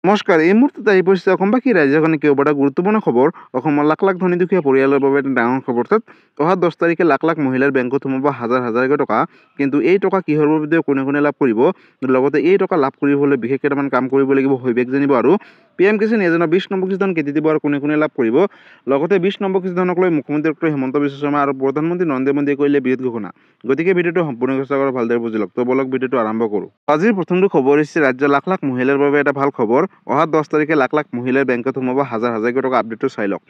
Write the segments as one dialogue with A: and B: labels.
A: নমস্কাৰ, এই মুহূৰ্তত আহি পৰিছে অসমবাসী ৰাইজৰ কাৰণে কিয় এটা গুৰুত্বপূৰ্ণ খবৰ। অসমৰ লাখ লাখ ধনী দুখীয়া পৰিয়ালৰ বাবে এটা ডাঙৰ খবৰ। অহা 10 তাৰিখে লাখ লাখ মহিলাৰ বেংকত সোমাব হাজাৰ হাজাৰকৈ টকা। কিন্তু এই টকা কিহৰ বাবে কোনে কোনে লাভ কৰিব, লগতে এই টকা লাভ কৰিবলৈ বিশেষ কেইটামান কাম কৰিব লাগিব, সবিশেষ জানিব। আৰু PM কিষাণ যোজনা 20 নম্বৰ কিস্তি ধন কেতিয়া দিব আৰু কোনে কোনে লাভ কৰিব, লগতে 20 নম্বৰ কিস্তি ধনক লৈ মুখ্যমন্ত্ৰী ডক্টৰ হিমন্ত বিশ্ব শৰ্মা আৰু প্ৰধানমন্ত্ৰী নৰেন্দ্ৰ মোদীয়ে কৰিলে বিশেষ ঘোষণা। গতিকে ভিডিঅ'টো সম্পূৰ্ণ চেষ্টা কৰি ভালদৰে বুজি লওক। তো বলক ভিডিঅ'টো আৰম্ভ কৰোঁ। আজিৰ প্ৰথমটো খবৰ হৈছে ৰাজ্যৰ লাখ লাখ মহিলাৰ বাবে এটা ভাল খবৰ। অহা 10 তাৰিখে লাখ লাখ মহিলাৰ বেংকত সোমাব হাজাৰ হাজাৰকৈ টকা। আপডেটটো চাই লওক।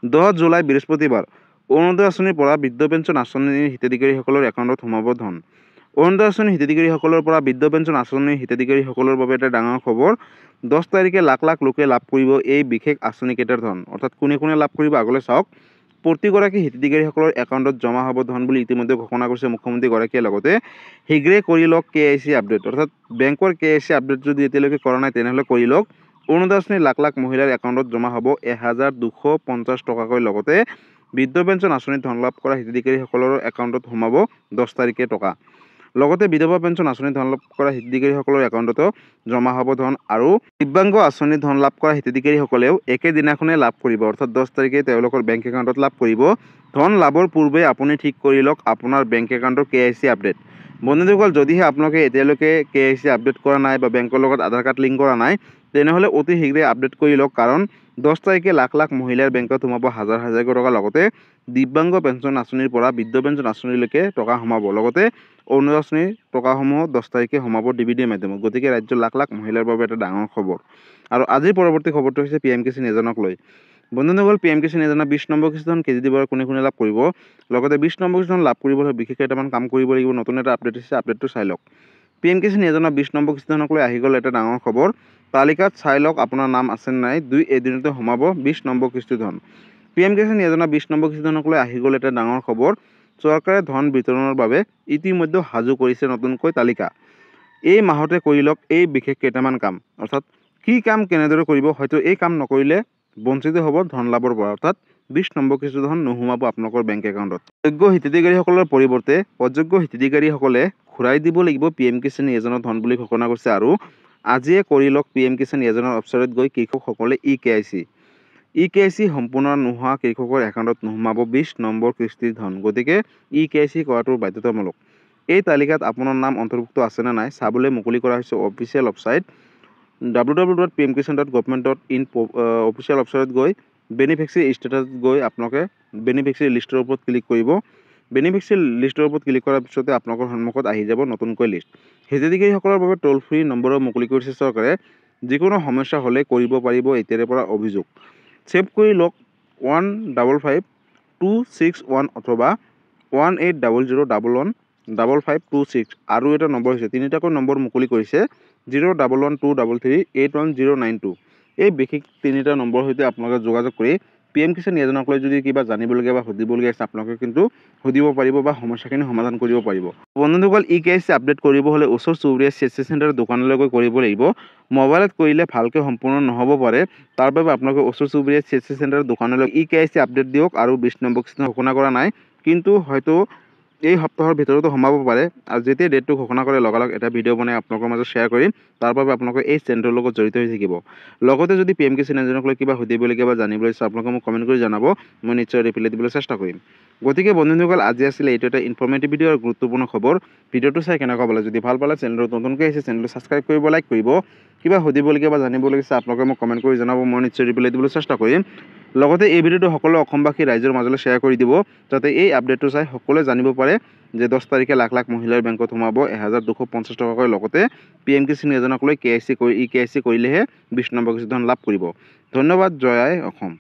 A: 10 জুলাই বৃহস্পতিবাৰ অৰুণোদয় আঁচনিৰ পৰা বৃদ্ধ পেঞ্চন আঁচনিৰ হিতাধিকাৰীসকলৰ একাউণ্টত সোমাব ধন। অৰুণোদয় আঁচনিৰ হিতাধিকাৰীসকলৰ পৰা বৃদ্ধ পেঞ্চন আঁচনিৰ হিতাধিকাৰীসকলৰ বাবে এটা ডাঙৰ খবৰ। 10 তাৰিখে লাখ লাখ লোকে লাভ কৰিব এই বিশেষ আঁচনিকেইটাৰ ধন। অৰ্থাৎ কোনে কোনে লাভ কৰিব আগলৈ চাওক। প্ৰতিগৰাকী হিতাধিকাৰীসকলৰ একাউণ্টত জমা হ'ব ধন বুলি ইতিমধ্যে ঘোষণা কৰিছে মুখ্যমন্ত্ৰীগৰাকীয়ে। লগতে শীঘ্ৰে কৰি লওক KYC আপডেট। অৰ্থাৎ বেংকৰ KYC আপডেট যদি এতিয়ালৈকে কৰা নাই তেনেহ'লে কৰি লওক। অৰুণোদয় আঁচনিৰ লাখ লাখ মহিলাৰ একাউণ্টত জমা হ'ব 1250 টকাকৈ। লগতে বৃদ্ধ পেঞ্চন আঁচনিত ধন লাভ কৰা হিতাধিকাৰীসকলৰ একাউণ্টত সোমাব 10 তাৰিখে টকা। লগতে বিধৱা পেঞ্চন আঁচনিত ধন লাভ কৰা হিতাধিকাৰীসকলৰ একাউণ্টতো জমা হ'ব ধন। আৰু দিব্যাংগ আঁচনিত ধন লাভ কৰা হিতাধিকাৰীসকলেও একেদিনাখনে লাভ কৰিব। অৰ্থাৎ 10 তাৰিখে তেওঁলোকৰ বেংক একাউণ্টত লাভ কৰিব। ধন লাভৰ পূৰ্বে আপুনি ঠিক কৰি লওক আপোনাৰ বেংক একাউণ্টৰ KYC আপডেট। বন্ধুসকল, যদিহে আপোনালোকে এতিয়ালৈকে KYC আপডেট কৰা নাই বা বেংকৰ লগত আধাৰ কাৰ্ড লিংক কৰা নাই তেনেহ'লে অতি শীঘ্ৰে আপডেট কৰি লওক। কাৰণ 10 তাৰিখে লাখ লাখ মহিলাৰ বেংকত সোমাব হাজাৰ হাজাৰকৈ টকা। লগতে দিব্যাংগ পেঞ্চন আঁচনিৰ পৰা বৃদ্ধ পেঞ্চন আঁচনিলৈকে টকা সোমাব। লগতে অৰুণোদয় আঁচনিৰ টকাসমূহ 10 তাৰিখে সোমাব DBDৰ মাধ্যমত। গতিকে ৰাজ্যৰ লাখ লাখ মহিলাৰ বাবে এটা ডাঙৰ খবৰ। আৰু আজিৰ পৰৱৰ্তী খবৰটো হৈছে PM কিষাণ যোজনাক লৈ। বন্ধুসকল, PM কিষাণ যোজনা 20 নম্বৰ কিস্তি ধন কেতিয়া দিব আৰু কোনে কোনে লাভ কৰিব, লগতে 20 নম্বৰ কিস্তি ধন লাভ কৰিবলৈ বিশেষ কেইটামান কাম কৰিব লাগিব। নতুন এটা আপডেট হৈছে, আপডেটটো চাই লওক। PM কিষাণ যোজনা 20 নম্বৰ কিস্তি ধনক লৈ আহি গ'ল এটা ডাঙৰ খবৰ। তালিকাত চাই লওক আপোনাৰ নাম আছে নাই। 2 এদিনতে সোমাব 20 নম্বৰ কিস্তি ধন। PM কিষাণ যোজনা 20 নম্বৰ কিস্তি ধনক লৈ আহি গ'ল এটা ডাঙৰ খবৰ। চৰকাৰে ধন বিতৰণৰ বাবে ইতিমধ্যে সাজু কৰিছে নতুনকৈ তালিকা। এই মাহতে কৰি লওক এই বিশেষ কেইটামান কাম। অৰ্থাৎ কি কাম কেনেদৰে কৰিব, হয়তো এই কাম নকৰিলে বঞ্চিত হ'ব ধন লাভৰ পৰা। অৰ্থাৎ 20 নম্বৰ কিস্তি ধন নোসোমাব আপোনালোকৰ বেংক একাউণ্টত। যোগ্য হিতাধিকাৰীসকলৰ পৰিৱৰ্তে অযোগ্য হিতাধিকাৰীসকলে ঘূৰাই দিব লাগিব PM কিষাণ যোজনাৰ ধন বুলি ঘোষণা কৰিছে। আৰু আজিয়ে কৰি লওক PM কিষাণ যোজনাৰ ৱেবছাইটত গৈ কৃষকসকলে EKYC সম্পূৰ্ণ নোহোৱা কৃষকৰ একাউণ্টত নোসোমাব 20 নম্বৰ কিস্তিৰ ধন। গতিকে EKYC কৰাটো বাধ্যতামূলক। এই তালিকাত আপোনাৰ নাম অন্তৰ্ভুক্ত আছে নে নাই চাবলৈ মুকলি কৰা হৈছে অফিচিয়েল ৱেবছাইট www.pmkisan.government.in অফিচিয়েল ৱেবছাইটত গৈ বেনিফিচিয়াৰী ষ্টেটাছত গৈ আপোনালোকে বেনিফিচিয়াৰী লিষ্টৰ ওপৰত ক্লিক কৰিব। বেনিফিচিয়াৰী লিষ্টৰ ওপৰত ক্লিক কৰাৰ পিছতে আপোনালোকৰ সন্মুখত আহি যাব নতুনকৈ লিষ্ট। হিতাধিকাৰীসকলৰ বাবে টোল ফ্ৰী নম্বৰো মুকলি কৰিছে চৰকাৰে। যিকোনো সমস্যা হ'লে কৰিব পাৰিব এতিয়াৰে পৰা অভিযোগ। ছেভ কৰি লওক 155261 অথবা 1800115526। আৰু এটা নম্বৰ হৈছে, তিনিটাকৈ নম্বৰ মুকলি কৰিছে 01123381092। এই বিশেষ তিনিটা নম্বৰৰ সৈতে আপোনালোকে যোগাযোগ কৰি PM কিষাণ যোজনাক লৈ যদি কিবা জানিবলগীয়া বা সুধিবলগীয়া আছে আপোনালোকে কিন্তু সুধিব পাৰিব বা সমস্যাখিনি সমাধান কৰিব পাৰিব। বন্ধুসকল, EKYC আপডেট কৰিব হ'লে ওচৰ চুবুৰীয়া CSC চেণ্টাৰ দোকানলৈ গৈ কৰিব লাগিব। মোবাইলত কৰিলে ভালকৈ সম্পূৰ্ণ নহ'ব পাৰে। তাৰ বাবে আপোনালোকে ওচৰ চুবুৰীয়া CSC চেণ্টাৰ দোকানলৈ EKYC আপডেট দিয়ক। আৰু 20 নম্বৰ কিস্তি ঘোষণা কৰা নাই, কিন্তু হয়তো এই সপ্তাহৰ ভিতৰতো সোমাব পাৰে। আৰু যেতিয়া ডেটটো ঘোষণা কৰে লগালগ এটা ভিডিঅ' বনাই আপোনালোকৰ মাজত শ্বেয়াৰ কৰিম। তাৰ বাবে আপোনালোকে এই চেনেলৰ লগত জড়িত হৈ থাকিব। লগতে যদি PM কিষাণ যোজনাক লৈ কিবা সুধিবলগীয়া বা জানিবলৈ ইচ্ছা আপোনালোকে মোক কমেণ্ট কৰি জনাব। মই নিশ্চয় ৰিপ্লাই দিবলৈ চেষ্টা কৰিম। গতিকে বন্ধুসকল, আজি আছিলে এইটো এটা ইনফৰ্মেটিভ ভিডিঅ' আৰু গুৰুত্বপূৰ্ণ খবৰ। ভিডিঅ'টো চাই কেনেকুৱা পালে, যদি ভাল পালে চেনেলটো নতুনকৈ আহিছে চেনেলটো ছাবস্ক্ৰাইব কৰিব, লাইক কৰিব। কিবা সুধিবলগীয়া বা জানিবলগীয়া আছে আপোনালোকে মোক কমেণ্ট কৰি জনাব। মই নিশ্চয় ৰিপ্লাই দিবলৈ চেষ্টা কৰিম। লগতে এই ভিডিঅ'টো সকলো অসমবাসী ৰাইজৰ মাজলৈ শ্বেয়াৰ কৰি দিব, যাতে এই আপডেটটো চাই সকলোৱে জানিব পাৰে যে 10 তাৰিখে লাখ লাখ মহিলাৰ বেংকত সোমাব 1250 টকাকৈ। লগতে PM কিষাণ যোজনাক লৈ EKYC কৰিলেহে 20 নম্বৰ কিস্তি ধন লাভ কৰিব। ধন্যবাদ। জয় আই অসম।